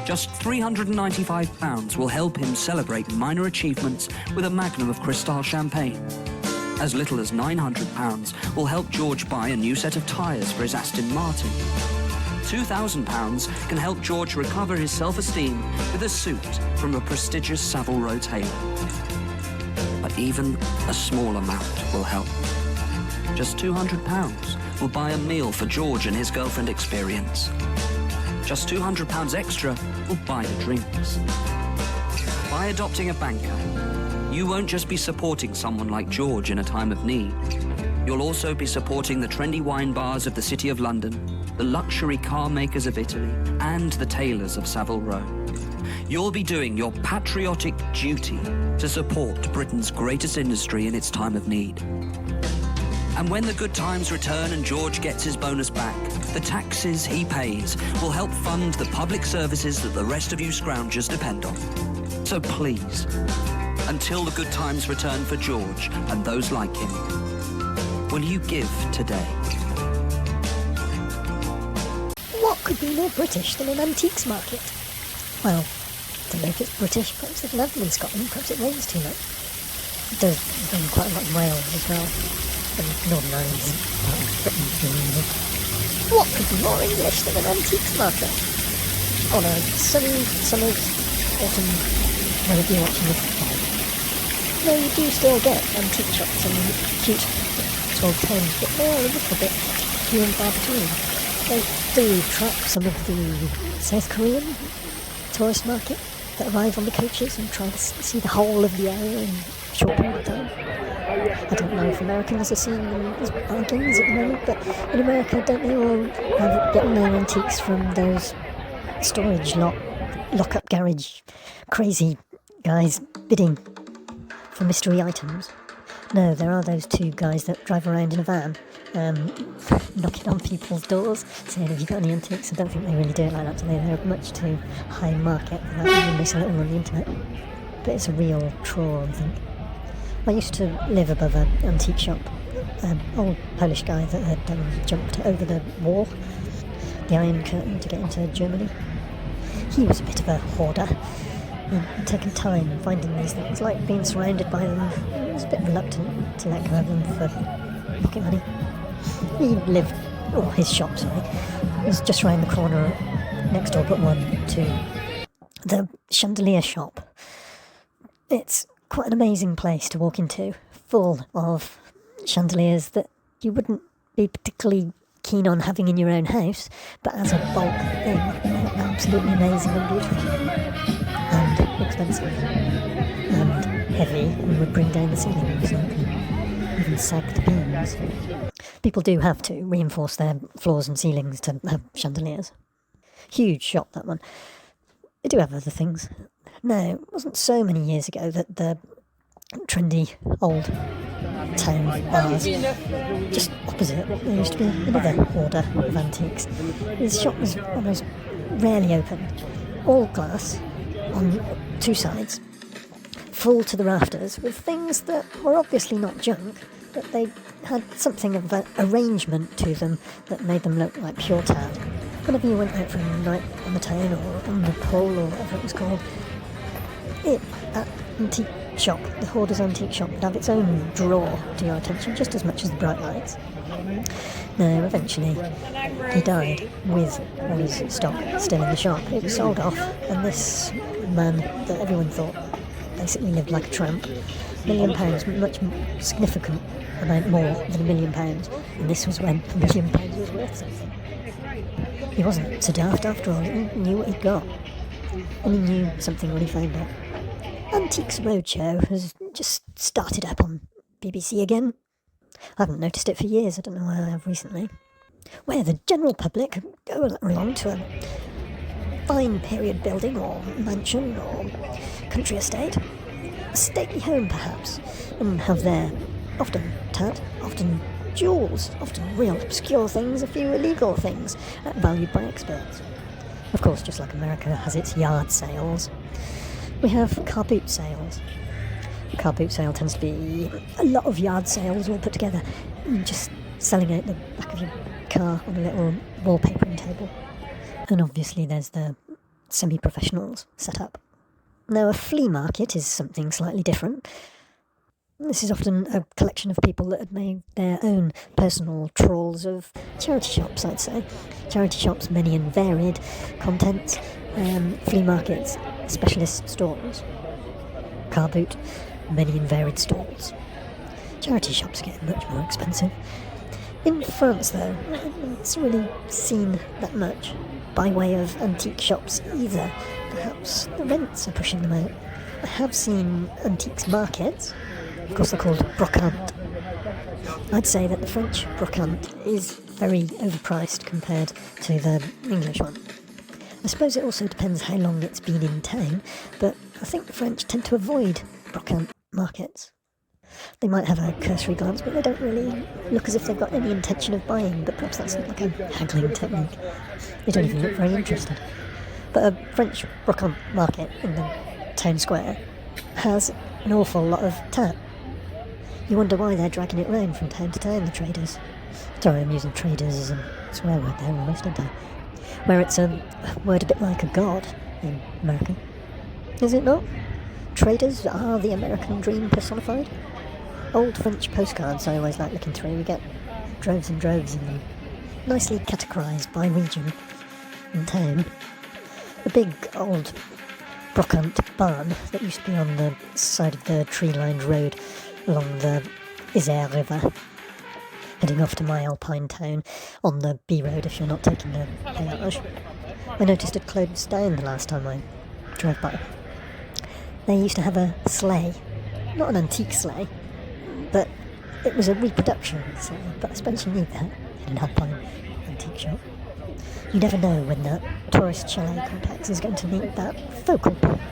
Just £395 will help him celebrate minor achievements with a magnum of Cristal champagne. As little as £900 will help George buy a new set of tyres for his Aston Martin. £2,000 can help George recover his self-esteem with a suit from a prestigious Savile Row tailor. But even a small amount will help. Just £200 will buy a meal for George and his girlfriend Experience. Just £200 extra will buy the drinks. By adopting a banker, you won't just be supporting someone like George in a time of need. You'll also be supporting the trendy wine bars of the City of London, the luxury car makers of Italy, and the tailors of Savile Row. You'll be doing your patriotic duty to support Britain's greatest industry in its time of need. And when the good times return and George gets his bonus back, the taxes he pays will help fund the public services that the rest of you scroungers depend on. So please, until the good times return for George and those like him, will you give today? What could be more British than an antiques market? Well, I don't know if it's British, perhaps it's London in Scotland, perhaps it rains too much. It does rain quite a lot in Wales as well, and Northern Ireland isn't part of Britain really. What could be more English than an antiques market? On a sunny summer's autumn, whenever you're watching this football. No, you do still get antique shops and cute small towns, but they are a little bit few and far between. They do track some of the South Korean tourist market that arrive on the coaches and try to see the whole of the area in a short period of time. I don't know if Americans are seeing them as bargains at the moment, but in America, don't they all get their antiques from those storage lock-up garage crazy guys bidding for mystery items? No, there are those two guys that drive around in a van, knocking on people's doors, saying, have you got any antiques? I don't think they really do it like that today. They're much too high market for that, and they sell it all on the internet. But it's a real trawl, I think. I used to live above an antique shop, an old Polish guy that had jumped over the wall, the Iron Curtain, to get into Germany. He was a bit of a hoarder, and taken time finding these things, like being surrounded by them. He was a bit reluctant to let go of them for pocket money. His shop, was just round the corner, next door but one to the chandelier shop. It's quite an amazing place to walk into, full of chandeliers that you wouldn't be particularly keen on having in your own house, but as a bulk thing, they're absolutely amazing and beautiful, and expensive, and heavy, and would bring down the ceilings, and even sag the beams. People do have to reinforce their floors and ceilings to have chandeliers. Huge shop, that one. They do have other things. No, it wasn't so many years ago that the trendy old town bars, just opposite, there used to be another order of antiques. This shop was almost rarely open. All glass on two sides, full to the rafters, with things that were obviously not junk, but they had something of an arrangement to them that made them look like pure tan. Whenever you went out for a night on the town or on the pole or whatever it was called, that antique shop, the Hoarder's Antique Shop, would have its own draw to your attention, just as much as the bright lights. No, eventually he died with all his stock still in the shop. It was sold off, and this man that everyone thought basically lived like a tramp, £1 million, much significant amount more than £1 million, and this was when £1 million was worth something. He wasn't so daft after all. He knew what he'd got, and he knew something when he found it. Antiques Roadshow has just started up on BBC again. I haven't noticed it for years, I don't know why I have recently. Where the general public go along to a fine period building or mansion or country estate, a stately home perhaps, and have there often tat, often jewels, often real obscure things, a few illegal things, valued by experts. Of course, just like America has its yard sales, we have car boot sales. car boot sale tends to be a lot of yard sales all put together, just selling out the back of your car on a little wallpapering table. And obviously there's the semi-professionals set up. Now, a flea market is something slightly different. This is often a collection of people that have made their own personal trawls of charity shops, I'd say. Charity shops, many and varied contents, flea markets, specialist stores. Car boot, many and varied stalls. Charity shops get much more expensive. In France, though, it's really seen that much by way of antique shops either. Perhaps the rents are pushing them out. I have seen antiques markets. Of course, they're called brocante. I'd say that the French brocante is very overpriced compared to the English one. I suppose it also depends how long it's been in town, but I think the French tend to avoid brocante markets. They might have a cursory glance, but they don't really look as if they've got any intention of buying, but perhaps that's like a haggling technique. They don't even look very interested. But a French brocante market in the town square has an awful lot of tat. You wonder why they're dragging it round from town to town, the traders. Sorry, I'm using traders as a swear word there almost, aren't I? Where it's a word a bit like a god in America. Is it not? Traders are the American dream personified. Old French postcards I always like looking through. We get droves and droves of them. Nicely categorised by region and town. The big old brocante barn that used to be on the side of the tree-lined road along the Isère River, heading off to my alpine town on the B road if you're not taking the péage. I noticed it closed down the last time I drove by. They used to have a sleigh, not an antique sleigh, but it was a reproduction sleigh, but I suppose you need that in an alpine antique shop. You never know when that tourist chalet complex is going to meet that focal point.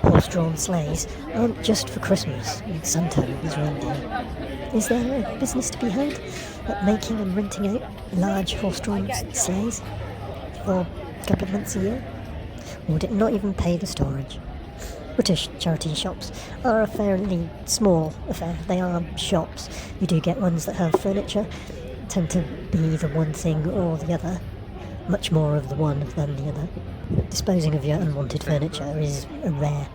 Horse-drawn sleighs aren't just for Christmas with Santa and his reindeer. Is there a business to be had at making and renting out large horse-drawn sleighs for a couple of months a year? Or would it not even pay the storage? British charity shops are a fairly small affair. They are shops. You do get ones that have furniture, tend to be the one thing or the other. Much more of the one than the other. Disposing of your unwanted furniture is rare,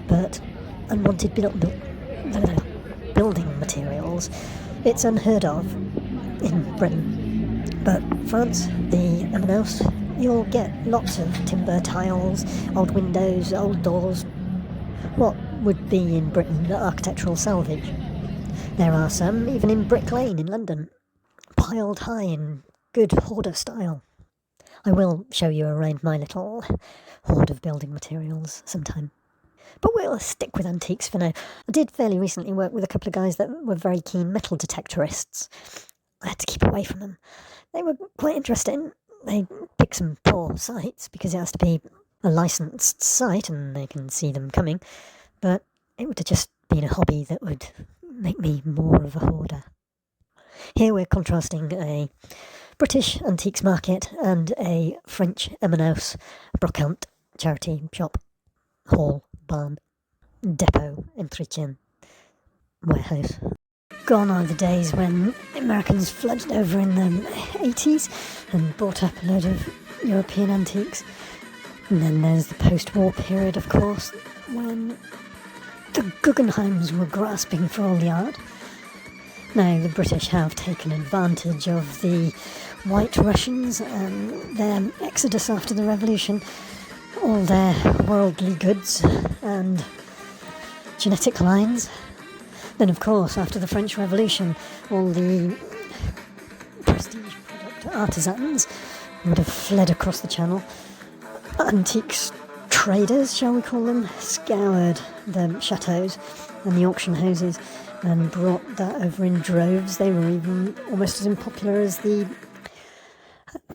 but unwanted building materials, it's unheard of in Britain. But France, the M&S, you'll get lots of timber tiles, old windows, old doors. What would be in Britain architectural salvage? There are some, even in Brick Lane in London, piled high in good hoarder style. I will show you around my little hoard of building materials sometime. But we'll stick with antiques for now. I did fairly recently work with a couple of guys that were very keen metal detectorists. I had to keep away from them. They were quite interesting. They picked some poor sites because it has to be a licensed site and they can see them coming. But it would have just been a hobby that would make me more of a hoarder. Here we're contrasting a British antiques market and a French M&S brocante charity shop, hall, barn, depot, entretien, warehouse. Gone are the days when Americans flooded over in the 80s and bought up a load of European antiques. And then there's the post-war period, of course, when the Guggenheims were grasping for all the art. Now, the British have taken advantage of the White Russians and their exodus after the revolution, all their worldly goods and genetic lines. Then, of course, after the French Revolution, all the prestige product artisans would have fled across the channel. Antiques traders, shall we call them, scoured the chateaux and the auction houses and brought that over in droves. They were even almost as unpopular as the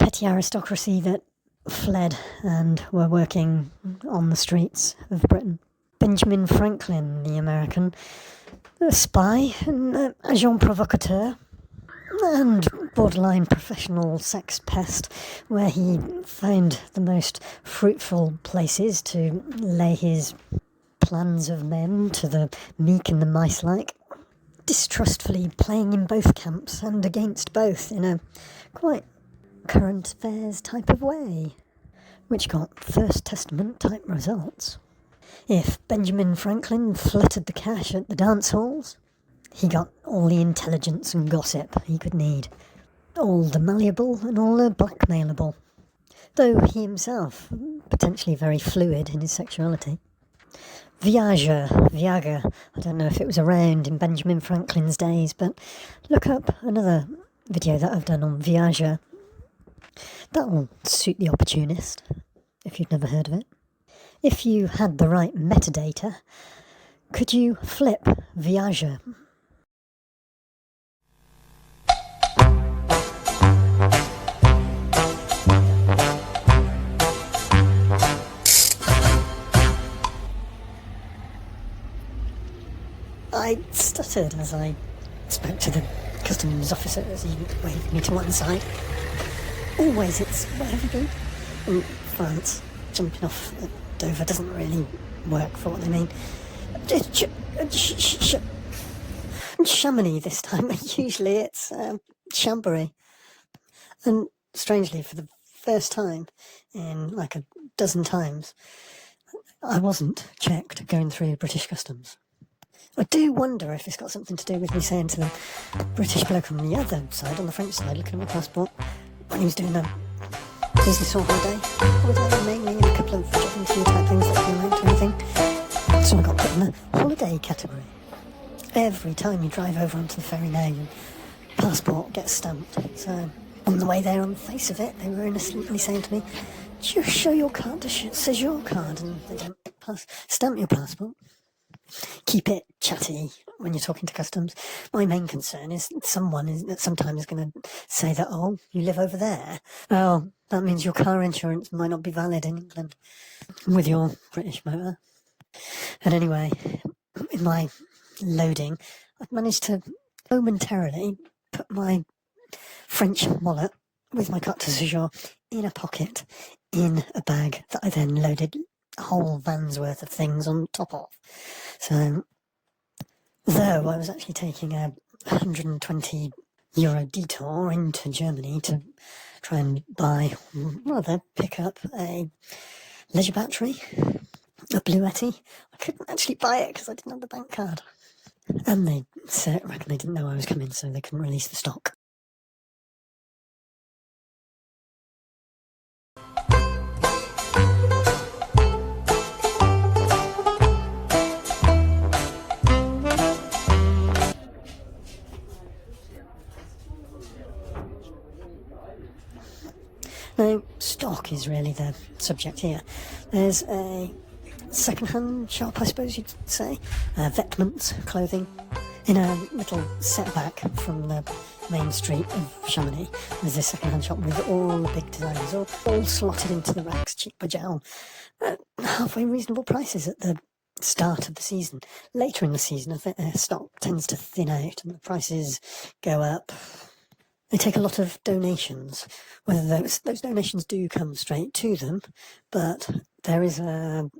petty aristocracy that fled and were working on the streets of Britain. Benjamin Franklin, the American, a spy, an agent provocateur, and borderline professional sex pest, where he found the most fruitful places to lay his plans of men to the meek and the mice-like, distrustfully playing in both camps and against both in a quite current affairs type of way, which got First Testament type results. If Benjamin Franklin fluttered the cash at the dance halls, he got all the intelligence and gossip he could need, all the malleable and all the blackmailable, though he himself potentially very fluid in his sexuality. Viagra, I don't know if it was around in Benjamin Franklin's days, but look up another video that I've done on Viagra. That'll suit the opportunist, if you've never heard of it. If you had the right metadata, could you flip Viagra? I stuttered as I spoke to the customs officer as he waved me to one side. Always it's where have you been? In France, jumping off at Dover doesn't really work for what they mean. Chamonix this time. Usually it's Chambéry. And strangely, for the first time in like a dozen times, I wasn't checked going through British customs. I do wonder if it's got something to do with me saying to the British bloke on the other side, on the French side, looking at my passport, when he was doing a business or holiday mainly, and a couple of job interview type things that you went to anything. So I got put in the holiday category. Every time you drive over onto the ferry now, your passport gets stamped. So on the way there, on the face of it, they were innocently saying to me, just show your card, it says your card, and they don't stamp your passport. Keep it chatty when you're talking to customs. My main concern is someone is sometimes going to say that, oh, you live over there. Oh, that means your car insurance might not be valid in England with your British motor. And anyway, in my loading, I've managed to momentarily put my French wallet with my carte de séjour in a pocket in a bag that I then loaded a whole van's worth of things on top of. So, though I was actually taking a €120 detour into Germany to try and pick up a leisure battery, a Bluetti. I couldn't actually buy it because I didn't have the bank card. And they reckon they didn't know I was coming, so they couldn't release the stock. Now, stock is really the subject here. There's a second-hand shop, I suppose you'd say, Vetments clothing, in a little setback from the main street of Chamonix. There's this second-hand shop with all the big designers, all slotted into the racks, cheap by jowl, at halfway reasonable prices at the start of the season. Later in the season, I think their stock tends to thin out and the prices go up. They take a lot of donations, whether those donations do come straight to them, but there is a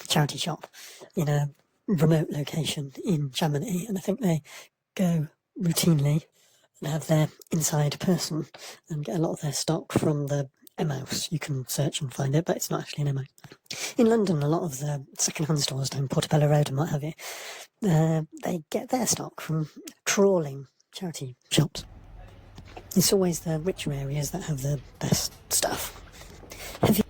charity shop in a remote location in Chamonix, and I think they go routinely and have their inside person and get a lot of their stock from the Emmaus. You can search and find it, but it's not actually an Emmaus. In London, a lot of the second-hand stores down Portobello Road and what have you, they get their stock from trawling charity shops. It's always the richer areas that have the best stuff. Have you...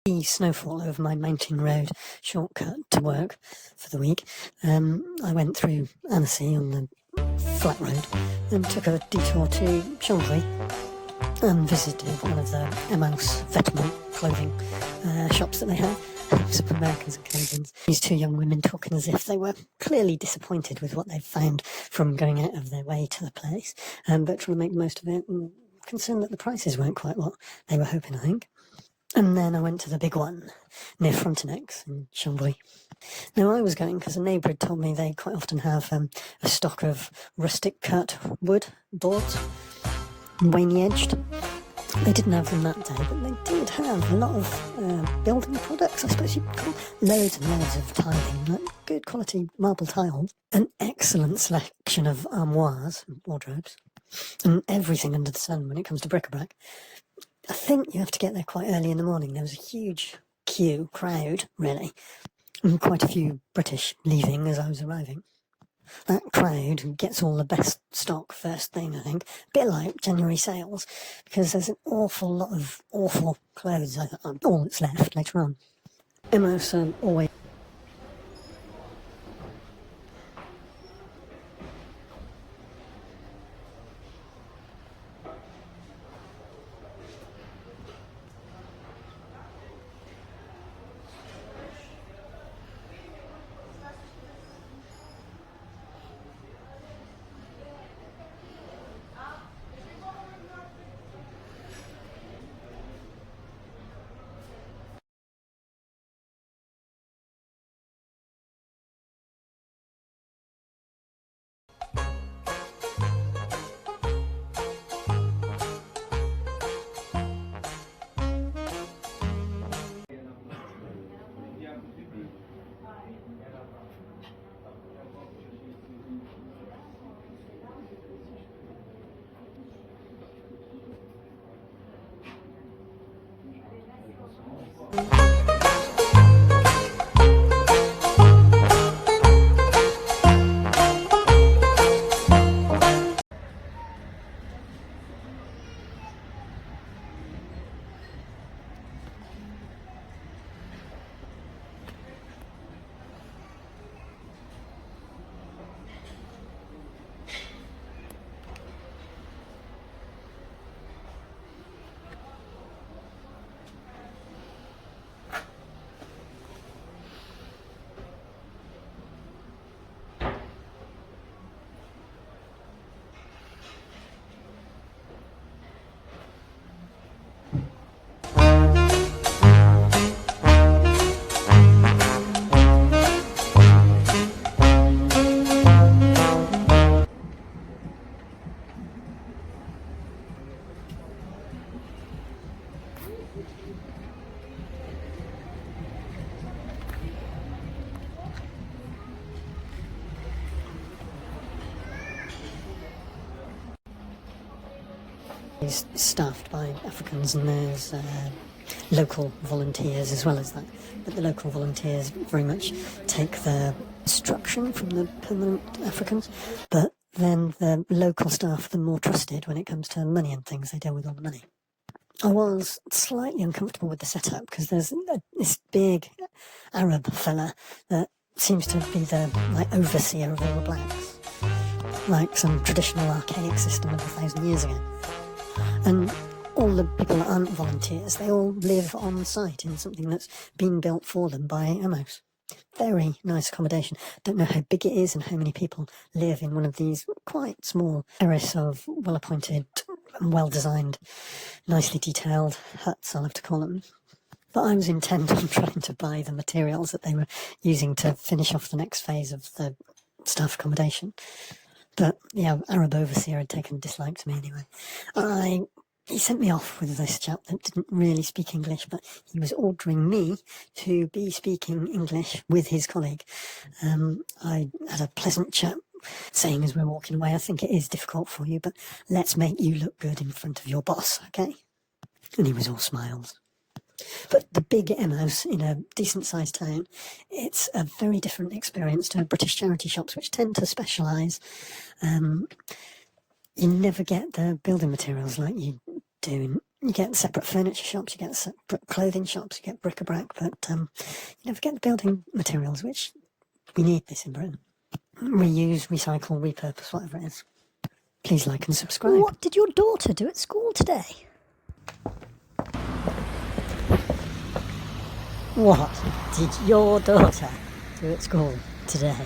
The snowfall over my mountain road shortcut to work for the week. I went through Annecy on the flat road and took a detour to Chambly and visited one of the Emmaus Vêtements clothing shops that they have. Some Americans and Canadians. These two young women talking as if they were clearly disappointed with what they've found from going out of their way to the place, but trying to make the most of it and concerned that the prices weren't quite what they were hoping, I think. And then I went to the big one near Frontenac in Chambly. Now, I was going because a neighbour had told me they quite often have a stock of rustic cut wood boards, waney edged. They didn't have them that day, but they did have a lot of building products, I suppose you'd call loads and loads of tiling, like good quality marble tiles, an excellent selection of armoires, wardrobes, and everything under the sun when it comes to bric-a-brac. I think you have to get there quite early in the morning. There was a huge crowd, really, and quite a few British leaving as I was arriving. That crowd gets all the best stock first thing, I think. A bit like January sales, because there's an awful lot of awful clothes, all that's left later on. Emmaus always... is staffed by Africans, and there's local volunteers as well as that. But the local volunteers very much take the instruction from the permanent Africans, but then the local staff are the more trusted when it comes to money and things. They deal with all the money. I was slightly uncomfortable with the setup because there's this big Arab fella that seems to be the overseer of all the blacks, like some traditional archaic system of 1,000 years ago. And all the people that aren't volunteers, they all live on site in something that's been built for them by Emmaus. Very nice accommodation. Don't know how big it is and how many people live in one of these quite small terrace of well-appointed and well-designed, nicely detailed huts, I'll have to call them. But I was intent on trying to buy the materials that they were using to finish off the next phase of the staff accommodation. But the Arab overseer had taken a dislike to me anyway. He sent me off with this chap that didn't really speak English, but he was ordering me to be speaking English with his colleague. I had a pleasant chat, saying as we were walking away, I think it is difficult for you, but let's make you look good in front of your boss, okay? And he was all smiles. But the big Emmaus in a decent-sized town, it's a very different experience to British charity shops, which tend to specialise. You never get the building materials like you do in You get separate furniture shops, you get separate clothing shops, you get bric-a-brac, but you never get the building materials, which we need this in Britain. Reuse, recycle, repurpose, whatever it is. Please like and subscribe. What did your daughter do at school today? What did your daughter do at school today?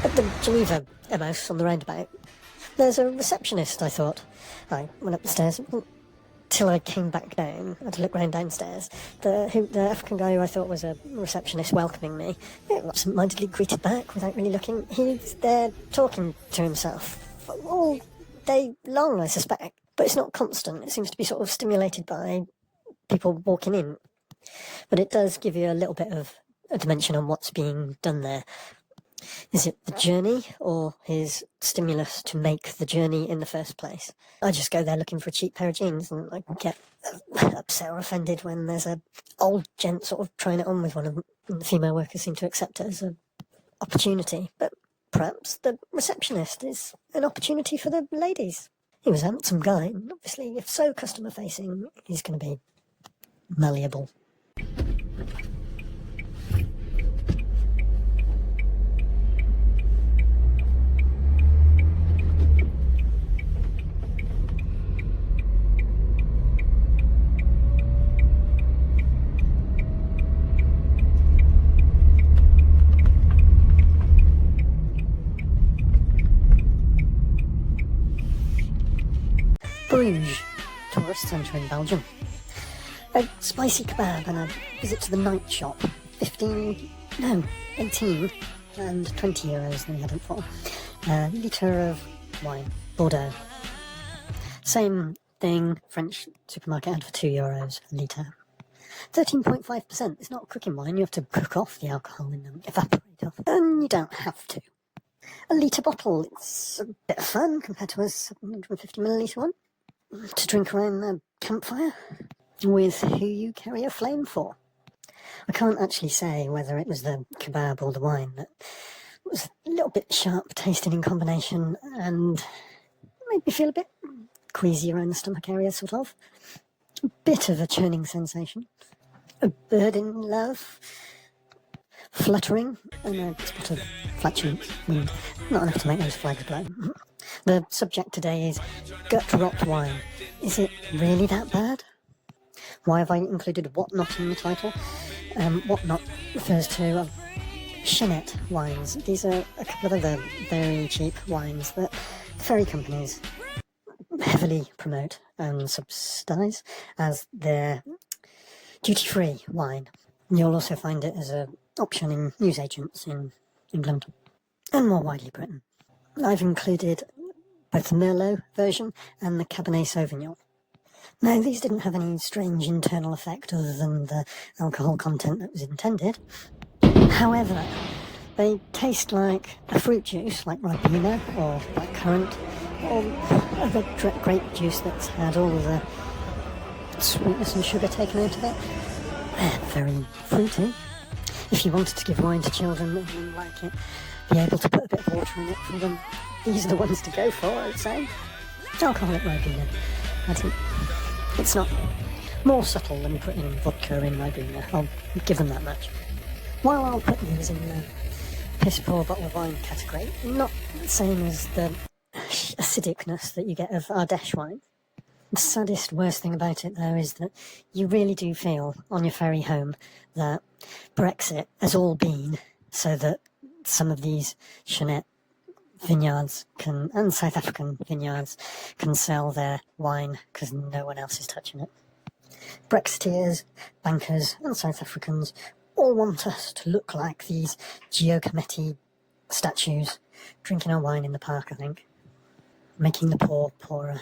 At the Geneva Emmaus on the roundabout, there's a receptionist, I thought. I went up the stairs. Till I came back down, I had to look round downstairs. The African guy who I thought was a receptionist welcoming me, absent-mindedly greeted back without really looking. He's there talking to himself all day long, I suspect. But it's not constant. It seems to be sort of stimulated by people walking in. But it does give you a little bit of a dimension on what's being done there. Is it the journey or his stimulus to make the journey in the first place? I just go there looking for a cheap pair of jeans and I get upset or offended when there's a old gent sort of trying it on with one of them. And the female workers seem to accept it as an opportunity. But perhaps the receptionist is an opportunity for the ladies. He was a handsome guy, and obviously if so customer facing, he's going to be malleable. Bruges, tourist centre in Belgium. A spicy kebab and a visit to the night shop. 18 and 20 euros they had it for. A litre of wine, Bordeaux. Same thing, French supermarket had for 2 euros a litre. 13.5%. It's not cooking wine, you have to cook off the alcohol and evaporate off. And you don't have to. A litre bottle, it's a bit of fun compared to a 750ml one. To drink around the campfire with who you carry a flame for. I can't actually say whether it was the kebab or the wine that was a little bit sharp tasting in combination and made me feel a bit queasy around the stomach area, sort of. A bit of a churning sensation. A bird in love. Fluttering and a spot of flatulent wind. Not enough to make those flags blow. The subject today is gut rot wine. Is it really that bad? Why have I included what not in the title? What not refers to Chenet wines. These are a couple of other very cheap wines that ferry companies heavily promote and subsidise as their duty-free wine. You'll also find it as an option in newsagents in England and more widely Britain. I've included both the Merlot version and the Cabernet Sauvignon. Now, these didn't have any strange internal effect other than the alcohol content that was intended. However, they taste like a fruit juice, like Ribena or blackcurrant, or other grape juice that's had all the sweetness and sugar taken out of it. They're very fruity. If you wanted to give wine to children and you like it, be able to put a bit of water in it for them, these are the ones to go for, I would say. Alcoholic Ribena. It's not more subtle than putting vodka in Ribena, I'll give them that much. While I'll put these in the piss poor bottle of wine category, not the same as the acidicness that you get of Ardèche wine. The saddest, worst thing about it, though, is that you really do feel on your ferry home that Brexit has all been so that some of these Chenet vineyards and South African vineyards can sell their wine because no one else is touching it. Brexiteers, bankers and South Africans all want us to look like these Giacometti statues drinking our wine in the park, I think. Making the poor poorer.